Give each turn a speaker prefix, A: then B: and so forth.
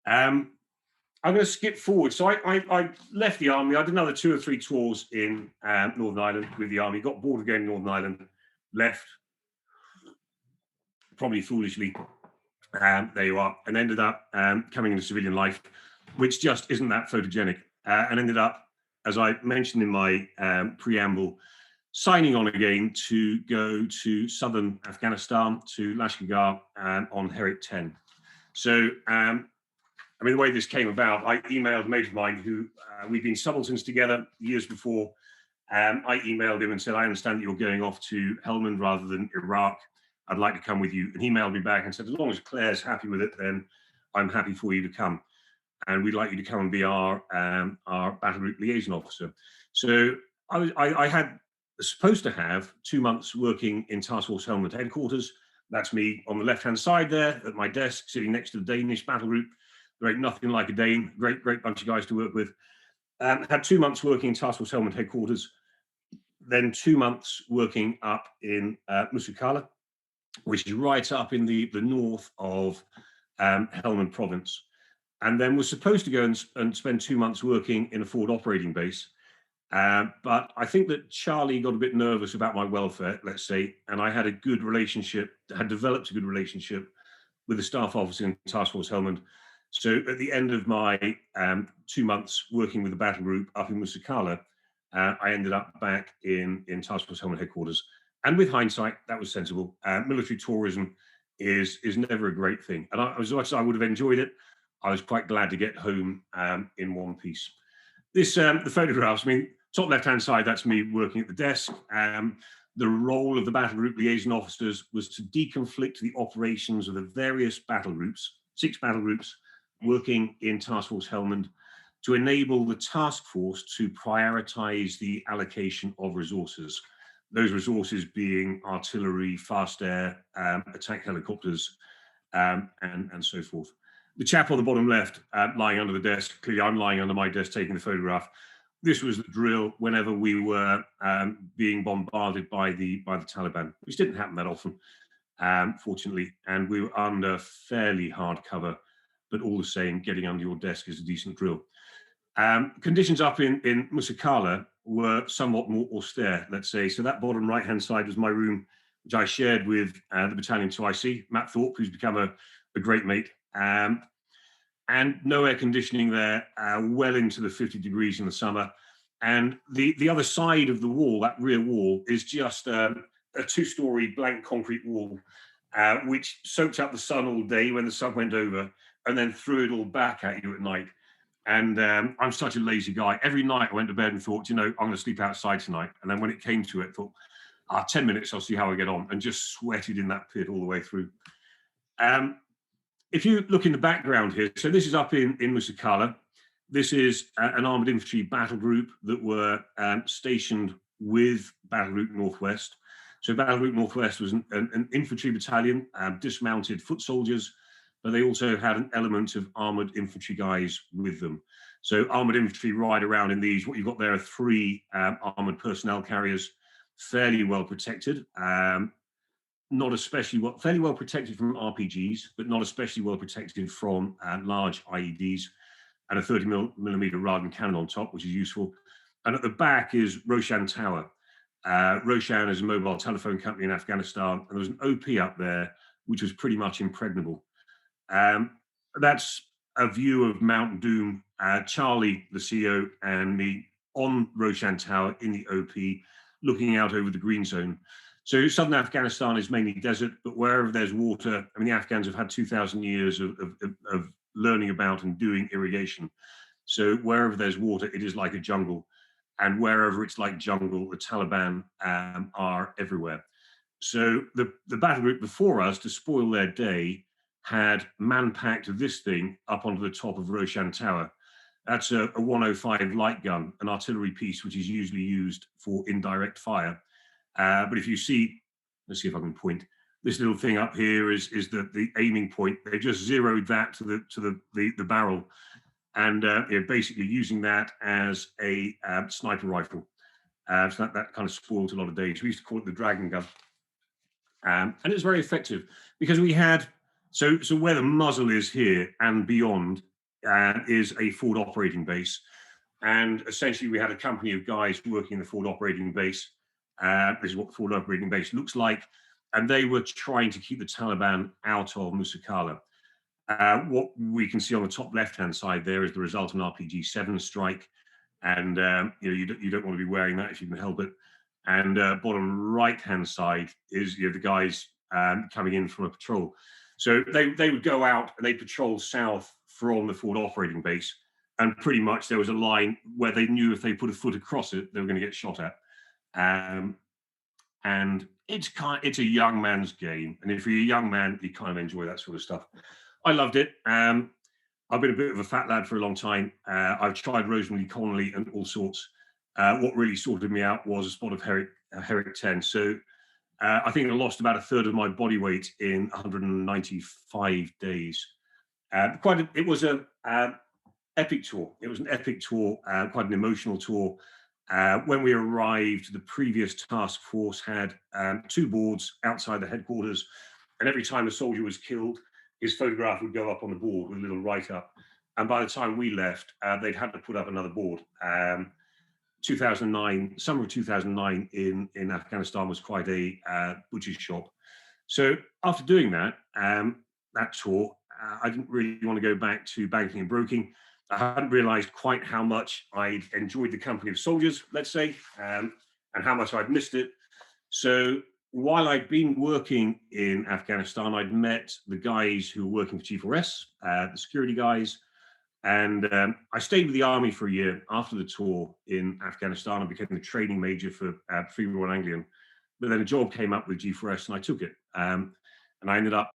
A: Um, I'm going to skip forward. So I left the army. I did another 2 or 3 tours in Northern Ireland with the army. Got bored of going to Northern Ireland. Left, probably foolishly. There you are, and ended up coming into civilian life, which just isn't that photogenic. And ended up, as I mentioned in my preamble, signing on again to go to southern Afghanistan, to Lashkar on Herrick 10. So, I mean, the way this came about, I emailed a mate of mine who we'd been subalterns together years before. I emailed him and said, I understand that you're going off to Helmand rather than Iraq. I'd like to come with you. And he mailed me back and said, as long as Claire's happy with it, then I'm happy for you to come. And we'd like you to come and be our battle group liaison officer. So I had supposed to have 2 months working in Task Force Helmand headquarters. That's me on the left-hand side there at my desk, sitting next to the Danish battle group. There ain't nothing like a Dane. Great bunch of guys to work with. Had 2 months working in Task Force Helmand headquarters. Then 2 months working up in Musukala, which is right up in the north of Helmand province. And then was supposed to go and spend 2 months working in a forward operating base. But I think that Charlie got a bit nervous about my welfare, let's say, and I had developed a good relationship with the staff officer in Task Force Helmand. So at the end of my 2 months working with the battle group up in Musukala, I ended up back in Task Force Helmand headquarters. And with hindsight, that was sensible. Military tourism is never a great thing. And as much as I would have enjoyed it, I was quite glad to get home in one piece. This, the photographs, I mean, top left-hand side, that's me working at the desk. The role of the battle group liaison officers was to deconflict the operations of the various battle groups, 6 battle groups, working in Task Force Helmand, to enable the task force to prioritize the allocation of resources. Those resources being artillery, fast air, attack helicopters, and so forth. The chap on the bottom left, lying under the desk, clearly I'm lying under my desk taking the photograph. This was the drill whenever we were being bombarded by the Taliban, which didn't happen that often, fortunately, and we were under fairly hard cover, but all the same, getting under your desk is a decent drill. Conditions up in Musukala were somewhat more austere, let's say. So that bottom right-hand side was my room, which I shared with the Battalion 2IC, Matt Thorpe, who's become a great mate. And no air conditioning there, well into the 50 degrees in the summer. And the other side of the wall, that rear wall, is just a 2-story blank concrete wall, which soaked up the sun all day when the sun went over, and then threw it all back at you at night. And I'm such a lazy guy. Every night I went to bed and thought, you know, I'm going to sleep outside tonight. And then when it came to it, I thought, 10 minutes, I'll see how I get on, and just sweated in that pit all the way through. If you look in the background here, so this is up in Musukala. This is an armoured infantry battle group that were stationed with Battle Group Northwest. So Battle Group Northwest was an infantry battalion, dismounted foot soldiers, but they also had an element of armoured infantry guys with them. So armoured infantry ride around in these. What you've got there are 3 armoured personnel carriers, fairly well protected. Not especially well, fairly well protected from RPGs, but not especially well protected from large IEDs, and a 30mm Radin cannon on top, which is useful. And at the back is Roshan Tower. Roshan is a mobile telephone company in Afghanistan, and there was an OP up there, which was pretty much impregnable. That's a view of Mount Doom, Charlie, the CEO, and me on Roshan Tower in the OP, looking out over the green zone. So southern Afghanistan is mainly desert, but wherever there's water, I mean, the Afghans have had 2,000 years of learning about and doing irrigation. So wherever there's water, it is like a jungle. And wherever it's like jungle, the Taliban are everywhere. So the battle group before us, to spoil their day, had man-packed this thing up onto the top of Roshan Tower. That's a 105 light gun, an artillery piece, which is usually used for indirect fire. But if you see, let's see if I can point. This little thing up here is the aiming point. They just zeroed that to the barrel, and you're basically using that as a sniper rifle. So that kind of spoiled a lot of days. We used to call it the dragon gun, and it's very effective because we had so where the muzzle is here and beyond is a forward operating base. And essentially, we had a company of guys working in the forward operating base. This is what the forward operating base looks like. And they were trying to keep the Taliban out of Musakala. What we can see on the top left-hand side there is the result of an RPG-7 strike. And you don't want to be wearing that if you can help it. And bottom right-hand side is the guys coming in from a patrol. So they would go out and they patrol south from the forward operating base. And pretty much there was a line where they knew if they put a foot across it, they were going to get shot at. And it's a young man's game. And if you're a young man, you kind of enjoy that sort of stuff. I loved it. I've been a bit of a fat lad for a long time. I've tried Rosemary Connolly and all sorts. What really sorted me out was a spot of Herrick 10. So I think I lost about a third of my body weight in 195 days. It was an epic tour. It was an epic tour, quite an emotional tour. When we arrived, the previous task force had 2 boards outside the headquarters, and every time a soldier was killed, his photograph would go up on the board with a little write-up. And by the time we left, they'd had to put up another board. 2009, summer of 2009 in Afghanistan was quite a butcher's shop. So after doing that, that tour, I didn't really want to go back to banking and broking. I hadn't realized quite how much I'd enjoyed the company of soldiers, let's say, and how much I'd missed it. So while I'd been working in Afghanistan, I'd met the guys who were working for G4S, the security guys, and I stayed with the army for a year after the tour in Afghanistan. I became the training major for 3-1 Anglian, but then a job came up with G4S and I took it. And I ended up